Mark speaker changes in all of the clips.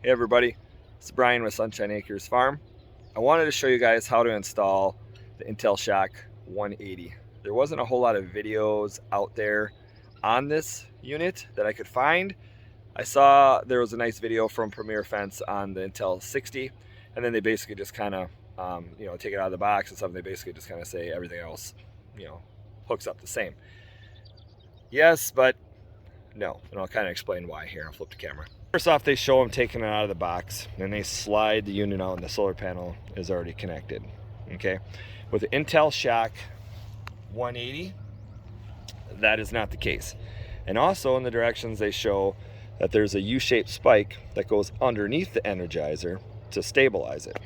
Speaker 1: Hey everybody, it's Brian with Sunshine Acres Farm. I wanted to show you guys how to install the Intellishock 180. There wasn't a whole lot of videos out there on this unit that I could find. I saw there was a nice video from Premier Fence on the Intel 60, and then they basically just kind of, take it out of the box and stuff. They basically just kind of say everything else, hooks up the same. Yes, but no, and I'll kind of explain why here. I'll flip the camera. First off, they show them taking it out of the box, and they slide the unit out, and the solar panel is already connected. Okay, with the Intellishock 180, that is not the case. And also in the directions they show that there's a U-shaped spike that goes underneath the Energizer to stabilize it.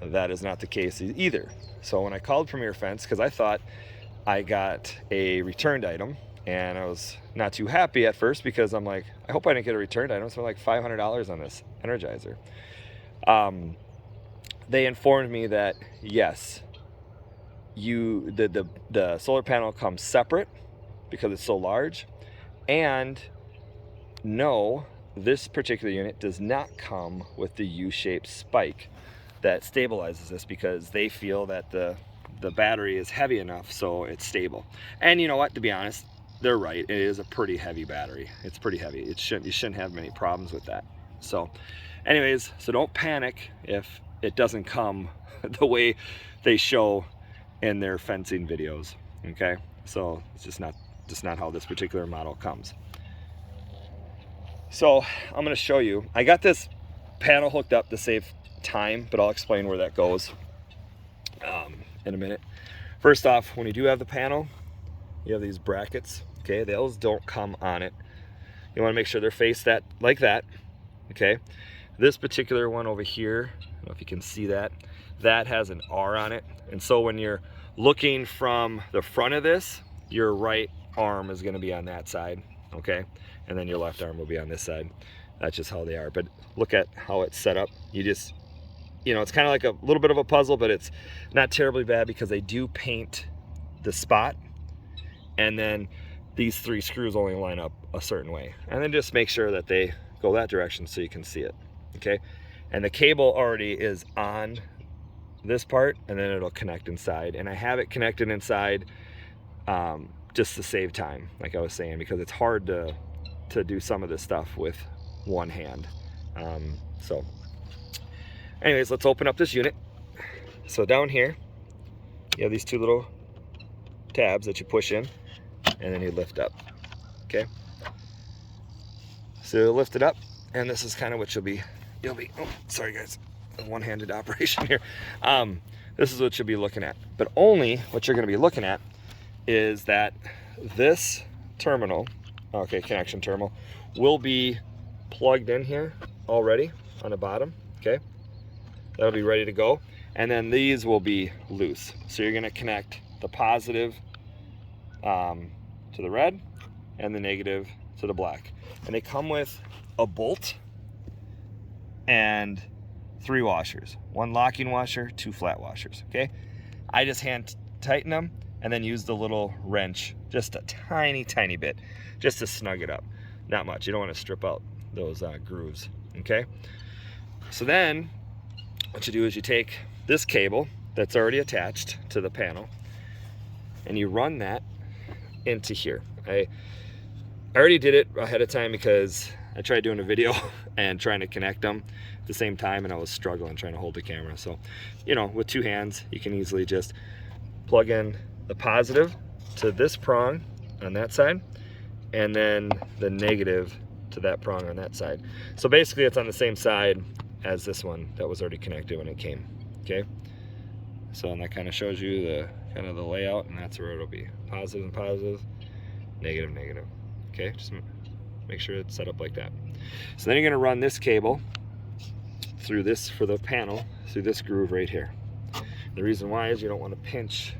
Speaker 1: That is not the case either. So when I called Premier Fence, because I thought I got a returned item, and I was not too happy at first because I'm like, I hope I didn't get a returned item. I spent like $500 on this Energizer. They informed me that yes, the solar panel comes separate because it's so large, and no, this particular unit does not come with the U-shaped spike that stabilizes this, because they feel that the battery is heavy enough so it's stable. And you know what, to be honest, they're right. It is a pretty heavy battery. It's pretty heavy. You shouldn't have many problems with that. So anyways, so don't panic if it doesn't come the way they show in their fencing videos. Okay, so it's just not how this particular model comes. So I'm going to show you. I got this panel hooked up to save time, but I'll explain where that goes in a minute. First off, when you do have the panel, you have these brackets. Okay, those don't come on it. You want to make sure they're faced like that. Okay, this particular one over here, I don't know if you can see that, that has an R on it. And so when you're looking from the front of this, your right arm is going to be on that side. Okay, and then your left arm will be on this side. That's just how they are. But look at how it's set up. You just, it's kind of like a little bit of a puzzle, but it's not terribly bad because they do paint the spot, and then these three screws only line up a certain way, and then just make sure that they go that direction so you can see it. Okay, and the cable already is on this part, and then it'll connect inside, and I have it connected inside just to save time, like I was saying, because it's hard to do some of this stuff with one hand. So anyways, let's open up this unit. So down here you have these two little tabs that you push in, and then you lift up. Okay, so you lift it up, and this is kind of what you'll be oh, sorry guys, a one-handed operation here. This is what you'll be looking at, but only what you're going to be looking at is that this terminal, okay, connection terminal, will be plugged in here already on the bottom. Okay, that'll be ready to go, and then these will be loose. So you're going to connect the positive to the red and the negative to the black, and they come with a bolt and 3 washers, 1 locking washer, 2 flat washers. Okay, I just hand tighten them and then use the little wrench just a tiny bit just to snug it up. Not much. You don't want to strip out those grooves. Okay, so then what you do is you take this cable that's already attached to the panel, and you run that into here. I already did it ahead of time because I tried doing a video and trying to connect them at the same time, and I was struggling trying to hold the camera. So, with 2 hands, you can easily just plug in the positive to this prong on that side, and then the negative to that prong on that side. So basically it's on the same side as this one that was already connected when it came. Okay, so and that kind of shows you the layout, and that's where it'll be positive and positive, negative, negative. Okay, just make sure it's set up like that. So then you're going to run this cable through this, for the panel, through this groove right here. The reason why is you don't want to pinch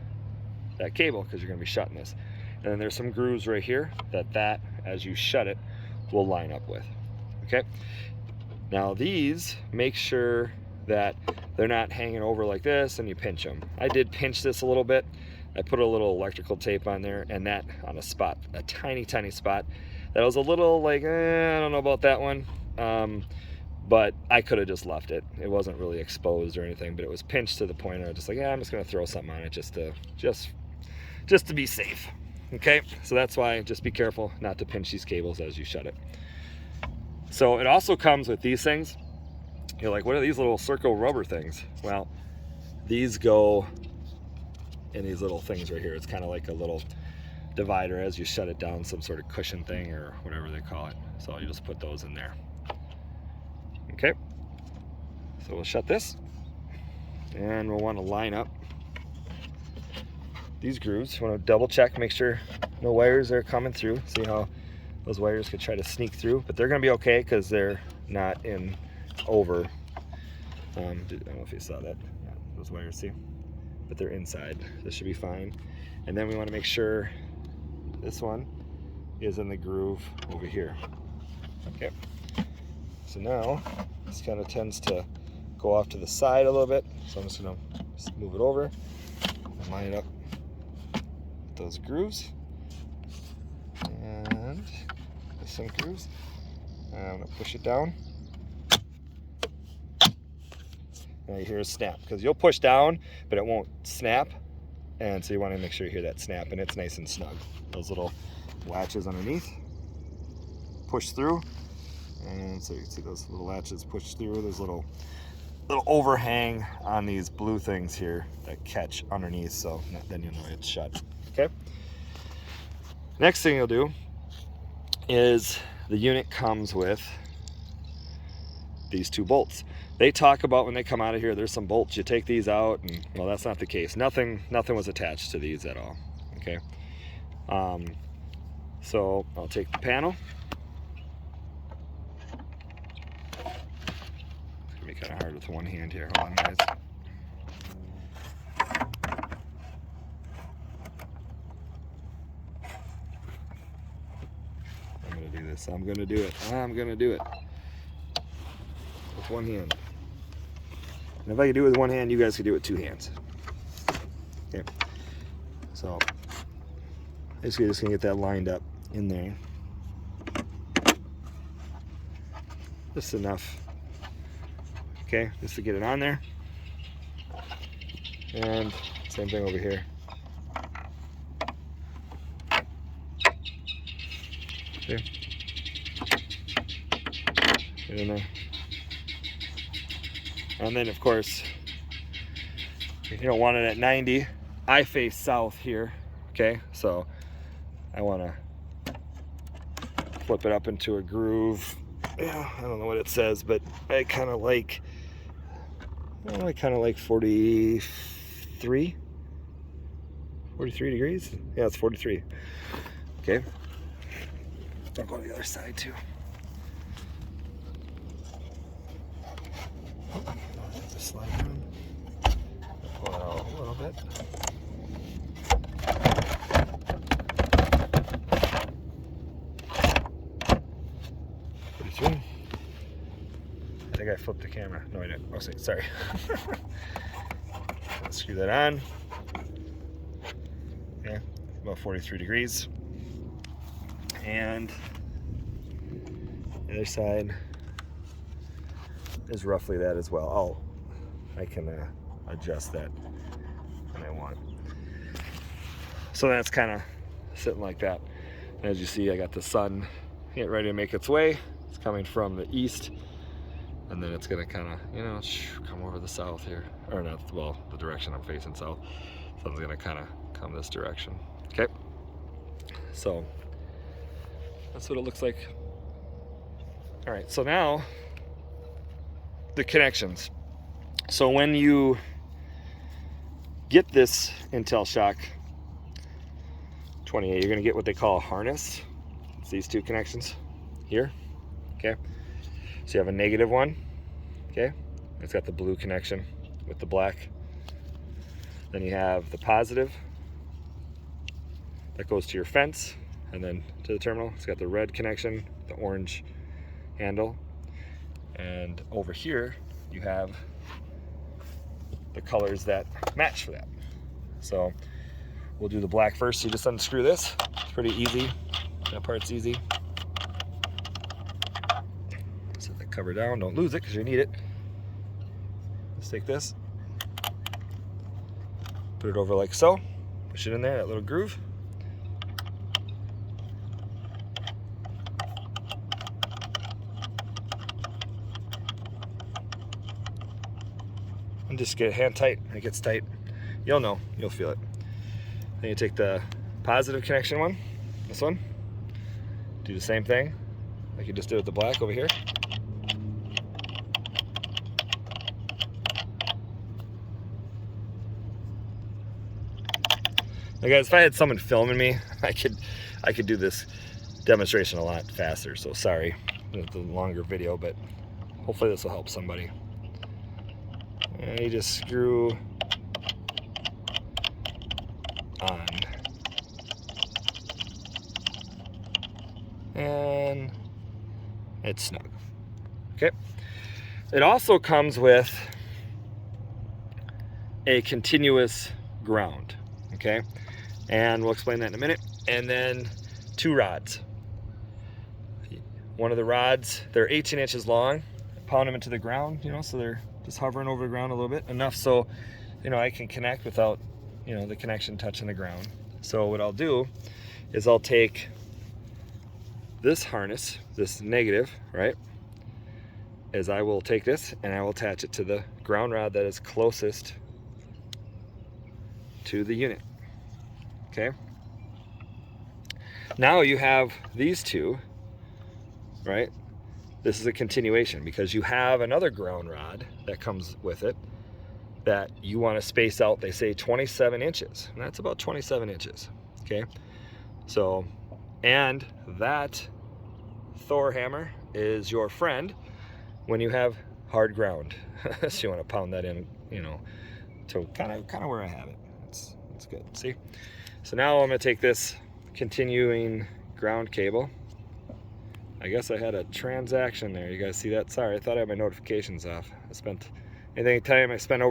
Speaker 1: that cable because you're going to be shutting this. And then there's some grooves right here that as you shut it will line up with. Okay, now these, make sure that they're not hanging over like this and you pinch them. I did pinch this a little bit. I put a little electrical tape on there, and that on a spot, a tiny spot that was a little like, I don't know about that one. but I could have just left it. It wasn't really exposed or anything, but it was pinched to the point where I was just like, yeah, I'm just gonna throw something on it just to be safe. Okay, so that's why just be careful not to pinch these cables as you shut it. So it also comes with these things. You're like, what are these little circle rubber things? Well, these go in these little things right here. It's kind of like a little divider as you shut it down, some sort of cushion thing or whatever they call it. So you just put those in there. Okay, so we'll shut this, and we'll want to line up these grooves. You want to double check, make sure no wires are coming through. See how those wires could try to sneak through, but they're going to be okay because they're not in over. I don't know if you saw that. Yeah, those wires, see? But they're inside. This should be fine. And then we want to make sure this one is in the groove over here. Okay. So now this kind of tends to go off to the side a little bit. So I'm just going to move it over and line it up with those grooves. And some grooves. And I'm going to push it down. Now you hear a snap, because you'll push down, but it won't snap. And so you want to make sure you hear that snap, and it's nice and snug. Those little latches underneath push through, and so you can see those little latches push through. There's little overhang on these blue things here that catch underneath, so then you know it's shut. Okay. Next thing you'll do is the unit comes with these two bolts. They talk about when they come out of here, there's some bolts, you take these out, and well, that's not the case. Nothing was attached to these at all. Okay. So I'll take the panel. It's gonna be kind of hard with one hand here. Hold on, guys. I'm gonna do this. I'm gonna do it with one hand. And if I can do it with one hand, you guys can do it with two hands. Okay. So basically just gonna get that lined up in there. Just enough. Okay, just to get it on there. And same thing over here. Okay. Get in there. And then of course, you don't want it at 90. I face south here, okay? So I wanna flip it up into a groove. Yeah, I don't know what it says, but I kind of like 43 degrees. Yeah, it's 43. Okay. I'll go to the other side too. Just slide down. Pull it out a little bit. I think I flipped the camera. No, I didn't. Oh, sorry. Let's screw that on. Okay, about 43 degrees. And the other side is roughly that as well. Oh, I can adjust that when I want. So that's kind of sitting like that. As you see, I got the sun getting ready to make its way. It's coming from the east, and then it's gonna kind of, you know, come over the south here, or not, well, the direction I'm facing south. So it's gonna kind of come this direction. Okay, so that's what it looks like. All right, so now the connections. So when you get this Intellishock 28, you're gonna get what they call a harness. It's these two connections here. Okay, so you have a negative one. Okay, it's got the blue connection with the black. Then you have the positive that goes to your fence, and then to the terminal. It's got the red connection, the orange handle, and over here you have the colors that match for that. So we'll do the black first. So you just unscrew this. It's pretty easy. That part's easy. So the cover down, don't lose it because you need it. Just take this, put it over like so, push it in there, that little groove. And just get it hand tight. When it gets tight, you'll know, you'll feel it. Then you take the positive connection one, this one, do the same thing like you just did with the black over here. Now guys, if I had someone filming me, I could do this demonstration a lot faster, so sorry, it's a longer video, but hopefully this will help somebody. And you just screw on. And it's snug. Okay. It also comes with a continuous ground. Okay. And we'll explain that in a minute. And then 2 rods. One of the rods, they're 18 inches long. Pound them into the ground, you know, so they're just hovering over the ground a little bit, enough so, you know, I can connect without, you know, the connection touching the ground. So what I'll do is I'll take this harness, this negative, right, is I will take this and I will attach it to the ground rod that is closest to the unit. Okay. Now you have these two, right? This is a continuation because you have another ground rod that comes with it that you want to space out. They say 27 inches, and that's about 27 inches. Okay. So, and that Thor hammer is your friend when you have hard ground. So you want to pound that in, you know, to kind of where I have it. It's good. See? So now I'm going to take this continuing ground cable. I guess I had a transaction there. You guys see that? Sorry, I thought I had my notifications off. I spent anytime I spent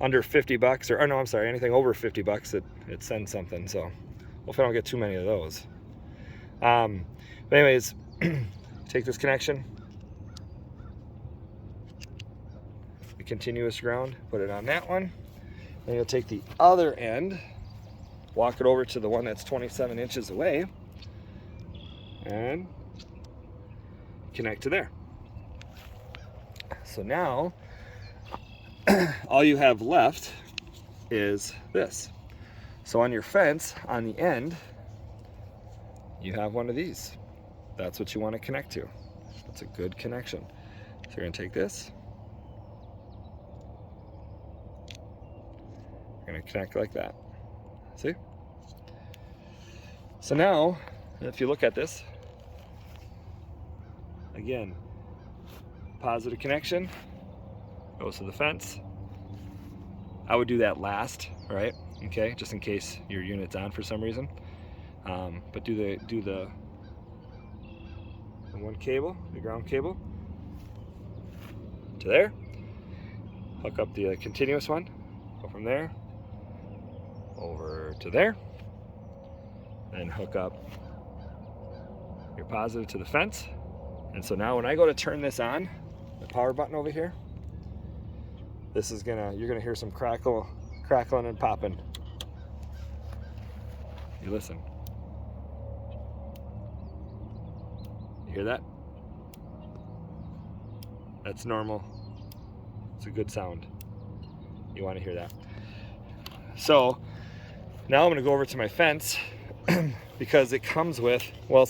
Speaker 1: under 50 bucks, or no, I'm sorry, anything over 50 bucks, it sends something. So hopefully I don't get too many of those. But anyways, take this connection, the continuous ground, put it on that one. Then you'll take the other end, walk it over to the one that's 27 inches away, and connect to there. So now all you have left is this. So on your fence, on the end, you have one of these. That's what you want to connect to. That's a good connection. So you're going to take this. You're going to connect like that. See? So now, if you look at this, again, positive connection goes to the fence. I would do that last, right? Okay, just in case your unit's on for some reason. But do the one cable, the ground cable, to there. Hook up the continuous one. Go from there over to there. Then hook up your positive to the fence. And so now when I go to turn this on, the power button over here, this is you're gonna hear some crackling and popping. You listen. You hear that? That's normal. It's a good sound. You want to hear that. So now I'm gonna go over to my fence because it comes with, well,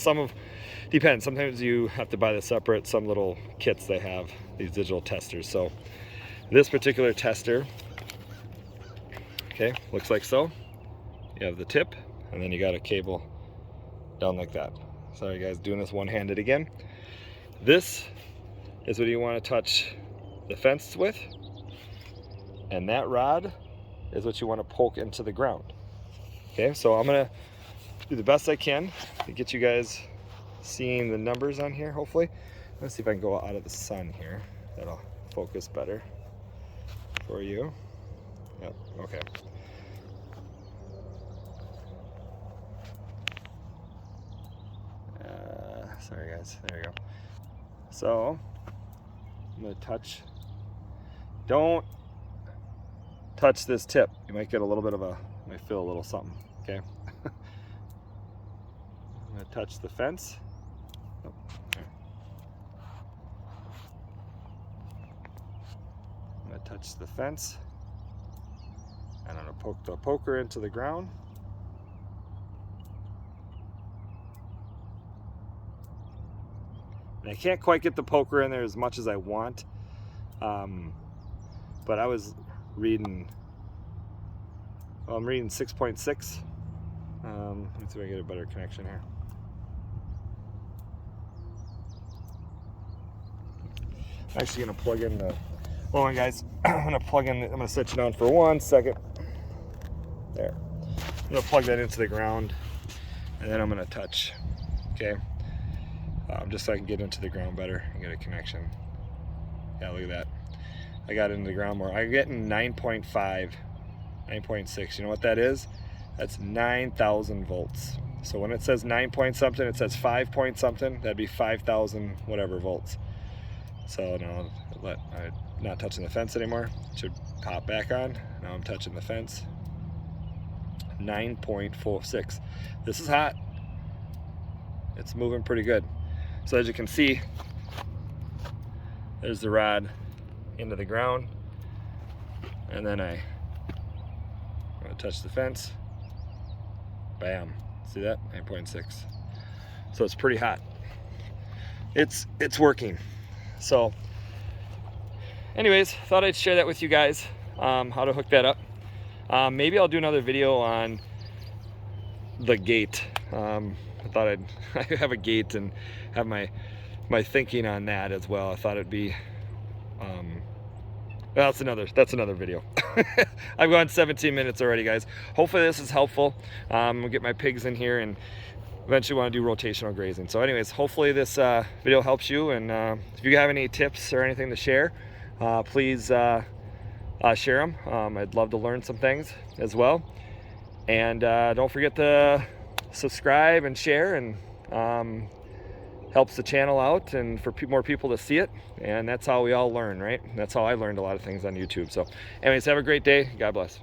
Speaker 1: depends. Sometimes you have to buy the separate, some little kits they have, these digital testers. So this particular tester, okay, looks like so. You have the tip, and then you got a cable down like that. Sorry guys, doing this one-handed again. This is what you want to touch the fence with, and that rod is what you want to poke into the ground. Okay, so I'm gonna do the best I can to get you guys seeing the numbers on here, hopefully. Let's see if I can go out of the sun here. That'll focus better for you. Yep, okay. Sorry guys, there we go. So I'm gonna touch. Don't touch this tip. You might get a little bit of a, might feel a little something, okay? I'm gonna touch the fence. Oh, okay. I'm gonna touch the fence. And I'm gonna poke the poker into the ground. And I can't quite get the poker in there as much as I want. But I was reading, well, I'm reading 6.6. Let's see if I can get a better connection here. I'm actually gonna plug in the, hold on guys, I'm gonna set you down for 1 second. There. I'm gonna plug that into the ground and then I'm gonna touch, okay? Just so I can get into the ground better and get a connection. Yeah, look at that. I got into the ground more. I'm getting 9.5, 9.6. You know what that is? That's 9,000 volts. So when it says 9 point something, it says 5 point something. That'd be 5,000 whatever volts. So now I'm not touching the fence anymore. It should pop back on. Now I'm touching the fence. 9.46. This is hot. It's moving pretty good. So as you can see, there's the rod into the ground, and then I'm gonna touch the fence. Bam! See that? 9.6. So it's pretty hot. It's working. So, anyways, thought I'd share that with you guys. How to hook that up. Maybe I'll do another video on the gate. I thought I'd have a gate and have my thinking on that as well. I thought it'd be well, that's another video. I've gone 17 minutes already, guys. Hopefully this is helpful. We'll get my pigs in here and eventually want to do rotational grazing. So anyways, hopefully this video helps you, and if you have any tips or anything to share, please share them. I'd love to learn some things as well. And don't forget to subscribe and share, and helps the channel out and for more people to see it. And that's how we all learn, right? That's how I learned a lot of things on YouTube. So anyways, have a great day. God bless.